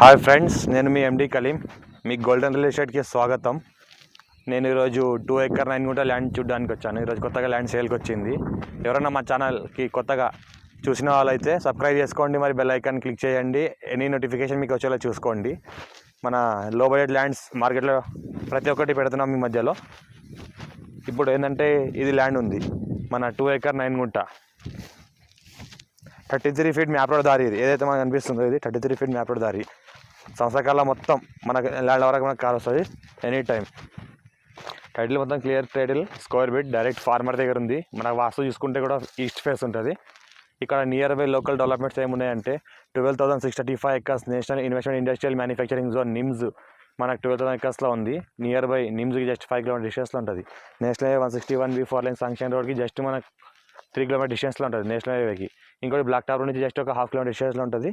Hi friends, నేను మీ ఎండి కలీం. మీ golden real ఎస్టేట్కి స్వాగతం. నేను ఈరోజు 2 ఎకర్ 9 గుంట ల్యాండ్ చూడడానికి వచ్చాను. ఈరోజు కొత్తగా ల్యాండ్ సేల్కి వచ్చింది. ఎవరైనా మా ఛానల్కి కొత్తగా చూసిన వాళ్ళైతే సబ్స్క్రైబ్ చేసుకోండి, మరి బెల్ ఐకాన్ క్లిక్ చేయండి. ఎనీ నోటిఫికేషన్ మీకు వచ్చేలా చూసుకోండి. మన లో బడ్జెట్ ల్యాండ్స్ మార్కెట్లో ప్రతి ఒక్కటి పెడుతున్నాం ఈ మధ్యలో. ఇప్పుడు ఏంటంటే ఇది ల్యాండ్ ఉంది, మన 2 ఎకర్ 9 గుంట 33 ఫీట్ మ్యాప్ రోడ్ దారి. ఇది ఏదైతే మనకు అనిపిస్తుందో ఇది 33 ఫీట్ మ్యాప్ రోడ్ దారి. సంవత్సరకాలం మొత్తం మనకు ల్యాండ్ వరకు మనకు కార్ వస్తుంది ఎనీ టైం. టైటిల్ మొత్తం clear title, square bit, direct farmer దగ్గర ఉంది. మనకు వాస్తు చూసుకుంటే కూడా ఈస్ట్ ఫేస్ ఉంటుంది. ఇక్కడ నియర్ బై లోకల్ డెవలప్మెంట్స్ ఏమున్నాయంటే 12,635 acres national investment industrial manufacturing zone NIMZ మనకు 12,000 ఎకర్స్లో ఉంది. నియర్ బై నిమ్స్కి జస్ట్ 5 కిలోమీటర్ డిస్టెన్స్లో ఉంటుంది. National highway 161B 4 line sanction రోడ్కి జస్ట్ మనకు 3 కిలోమీటర్ డిస్టెన్స్లో ఉంటుంది నేషనల్ హైవేకి. ఇంకోటి బ్లాక్ టాప్ నుంచి జస్ట్ ఒక 1/2 కిలోమీటర్ డిస్టెన్స్లో ఉంటుంది.